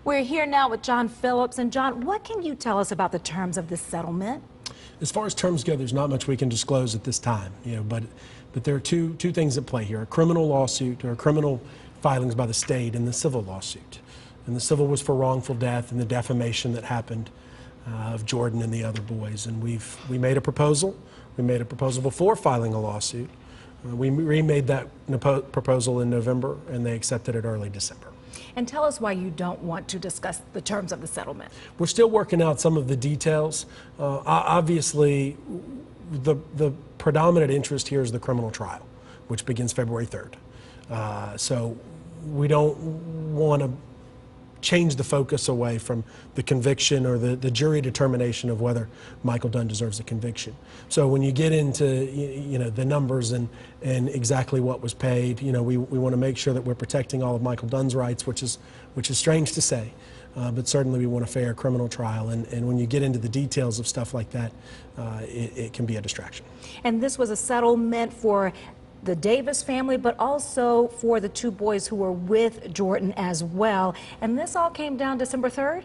We're here now with John Phillips. And John, what can you tell us about the terms of this settlement? As far as terms go, there's not much we can disclose at this time, but there are two things at play here: a criminal lawsuit or criminal filings by the state, and the civil lawsuit. And the civil was for wrongful death and the defamation that happened of Jordan and the other boys. And we made a proposal. We made a proposal before filing a lawsuit. We remade that proposal in November, and they accepted it early December. And tell us why you don't want to discuss the terms of the settlement. We're still working out some of the details. Obviously, the predominant interest here is the criminal trial, which begins February 3rd. So we don't want to change the focus away from the conviction or the jury determination of whether Michael Dunn deserves a conviction. So when you get into the numbers and exactly what was paid, we want to make sure that we're protecting all of Michael Dunn's rights, which is strange to say, but certainly we want a fair criminal trial. And when you get into the details of stuff like that, it can be a distraction. And this was a settlement for the Davis family, but also for the two boys who were with Jordan as well. And this all came down December 3rd?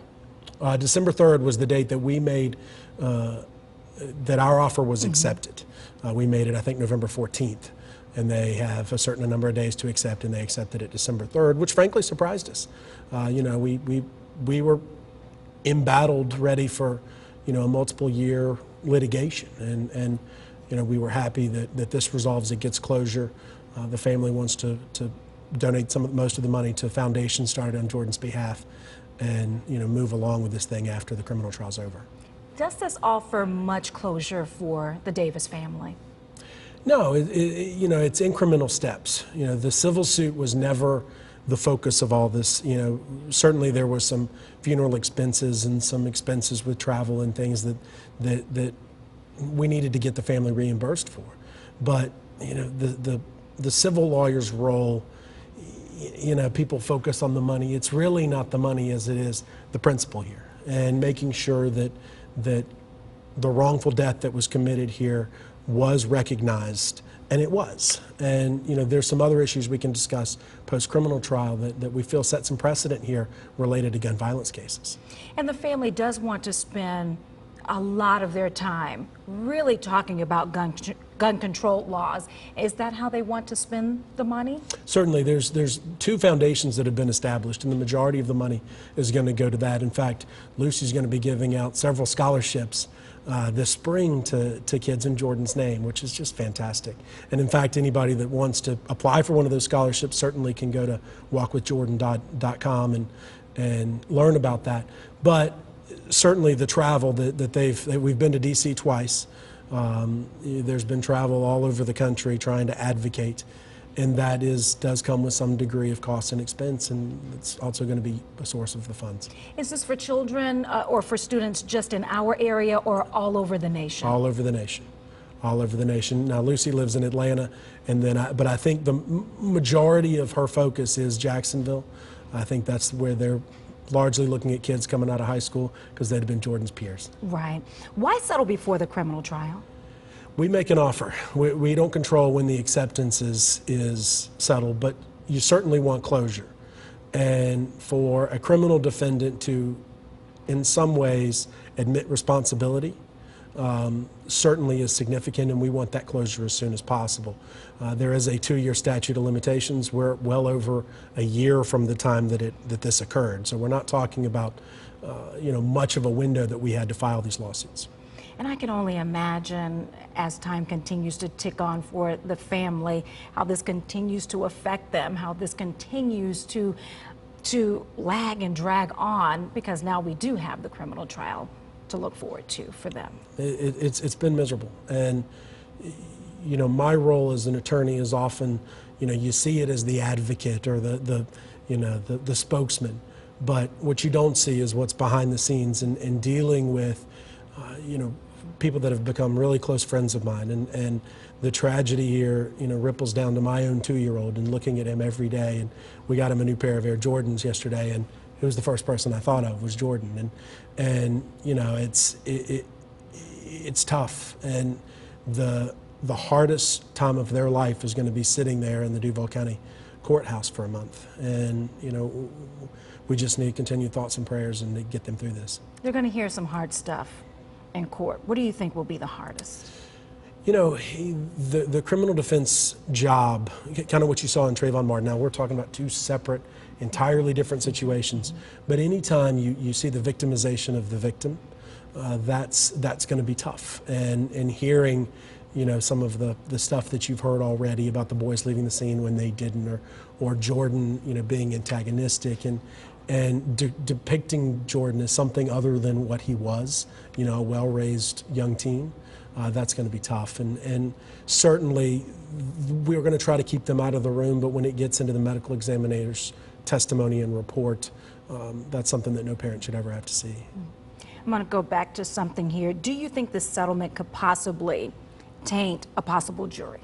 December 3rd was the date that we made, that our offer was accepted. We made it, I think, November 14th. And they have a certain number of days to accept, and they accepted it December 3rd, which frankly surprised us. We were embattled, ready for, a multiple year litigation. And we were happy that this resolves, it gets closure. The family wants to donate most of the money to a foundation started on Jordan's behalf, and move along with this thing after the criminal trial's over. Does this offer much closure for the Davis family? No, it's incremental steps. The civil suit was never the focus of all this. Certainly there was some funeral expenses and some expenses with travel and things that we needed to get the family reimbursed for. But the civil lawyer's role, people focus on the money. It's really not the money as it is the principle here, and making sure that the wrongful death that was committed here was recognized, and it was. And there's some other issues we can discuss post-criminal trial that we feel set some precedent here related to gun violence cases. And the family does want to spend a lot of their time really talking about gun control laws. Is that how they want to spend the money? Certainly. There's two foundations that have been established, and the majority of the money is going to go to that. In fact, Lucy's going to be giving out several scholarships this spring to kids in Jordan's name, which is just fantastic. And in fact, anybody that wants to apply for one of those scholarships certainly can go to walkwithjordan.com and learn about that. But certainly the travel that we've been to DC twice. There's been travel all over the country trying to advocate, and that does come with some degree of cost and expense, and it's also going to be a source of the funds. Is this for children or for students just in our area or all over the nation? All over the nation. All over the nation. Now, Lucy lives in Atlanta, but I think the majority of her focus is Jacksonville. I think that's where they're largely looking at kids coming out of high school because they'd have been Jordan's peers. Right. Why settle before the criminal trial? We make an offer. We don't control when the acceptance is settled, but you certainly want closure. And for a criminal defendant to, in some ways, admit responsibility certainly is significant, and we want that closure as soon as possible. There is a 2-year statute of limitations. We're well over a year from the time that this occurred. So we're not talking about much of a window that we had to file these lawsuits. And I can only imagine, as time continues to tick on for the family, how this continues to affect them, how this continues to lag and drag on, because now we do have the criminal trial to look forward to for them. It's been miserable. And my role as an attorney is often, you see it as the advocate or the spokesman, but what you don't see is what's behind the scenes in dealing with people that have become really close friends of mine, and the tragedy here ripples down to my own 2-year-old, and looking at him every day. And we got him a new pair of Air Jordans yesterday, and it was the first person I thought of was Jordan. And it's tough, and the hardest time of their life is going to be sitting there in the Duval County courthouse for a month. And we just need continued thoughts and prayers and to get them through this. They're going to hear some hard stuff in court. What do you think will be the hardest? You know, the criminal defense job, kind of what you saw in Trayvon Martin. Now, we're talking about two separate, entirely different situations. But anytime you see the victimization of the victim, that's going to be tough. And hearing, you know, some of the stuff that you've heard already about the boys leaving the scene when they didn't, or Jordan, you know, being antagonistic and depicting Jordan as something other than what he was, you know, a well-raised young teen. That's going to be tough, and certainly we're going to try to keep them out of the room, but when it gets into the medical examiner's testimony and report, that's something that no parent should ever have to see. I'm going to go back to something here. Do you think this settlement could possibly taint a possible jury?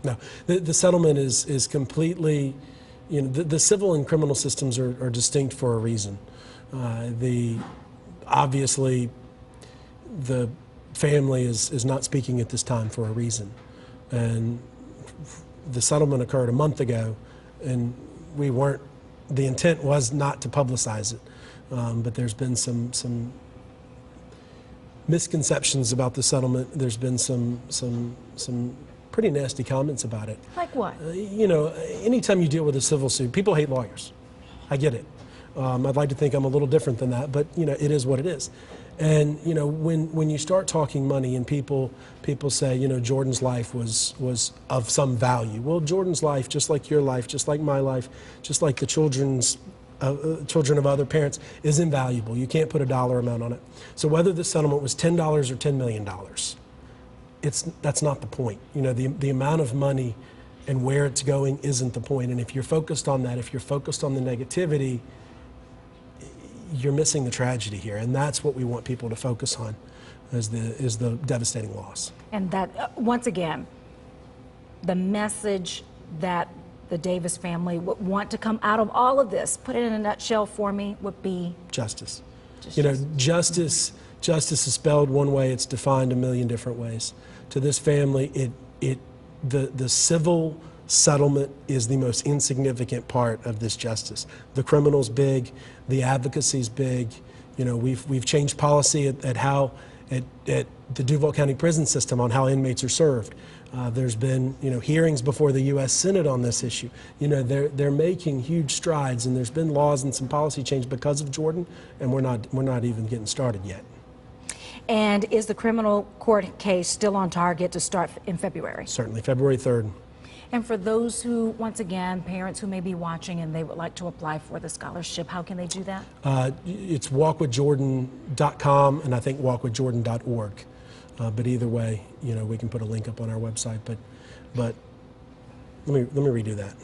No. The settlement is completely, you know, the civil and criminal systems are distinct for a reason. Obviously, the family is not speaking at this time for a reason. And the settlement occurred a month ago, and the intent was not to publicize it. But there's been some misconceptions about the settlement. There's been some pretty nasty comments about it. Like what? You know, anytime you deal with a civil suit, people hate lawyers. I get it. I'd like to think I'm a little different than that, but you know, it is what it is. And you know, when you start talking money and people say, you know, Jordan's life was of some value. Well, Jordan's life, just like your life, just like my life, just like the children of other parents, is invaluable. You can't put a dollar amount on it. So whether the settlement was $10 or $10 million, that's not the point. You know, the amount of money and where it's going isn't the point. And if you're focused on that, if you're focused on the negativity, you're missing the tragedy here, and that's what we want people to focus on, is the devastating loss. And that, once again, the message that the Davis family would want to come out of all of this, put it in a nutshell for me, would be justice. You know, justice is spelled one way; it's defined a million different ways. To this family, the civil settlement is the most insignificant part of this justice. The criminal's big, the advocacy's big. You know, we've changed policy at the Duval County prison system on how inmates are served. There's been, you know, hearings before the U.S. Senate on this issue. You know, they're making huge strides, and there's been laws and some policy change because of Jordan, and we're not even getting started yet. And is the criminal court case still on target to start in February? Certainly, February 3rd. And for those who, once again, parents who may be watching and they would like to apply for the scholarship, how can they do that? It's walkwithjordan.com and I think walkwithjordan.org. But either way, you know, we can put a link up on our website. But let me redo that.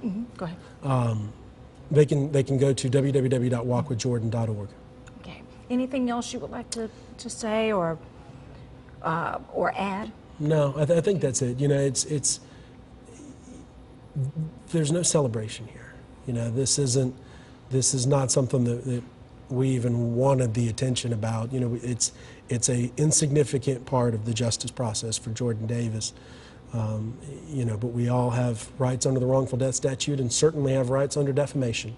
Mm-hmm. Go ahead. They can go to www.walkwithjordan.org. Okay. Anything else you would like to say or add? No, I think that's it. You know, there's no celebration here. You know, this is not something that we even wanted the attention about. You know, it's a insignificant part of the justice process for Jordan Davis. You know, but we all have rights under the wrongful death statute and certainly have rights under defamation.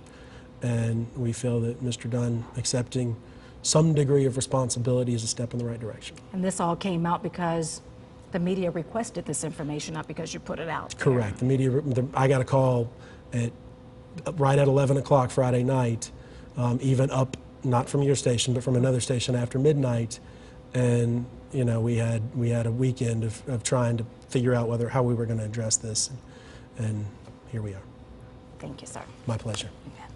And we feel that Mr. Dunn accepting some degree of responsibility is a step in the right direction. And this all came out because the media requested this information, not because you put it out there. Correct. The media. I got a call right at 11 o'clock Friday night, even up, not from your station, but from another station after midnight, and you know, we had a weekend of trying to figure out how we were going to address this, and here we are. Thank you, sir. My pleasure. Amen.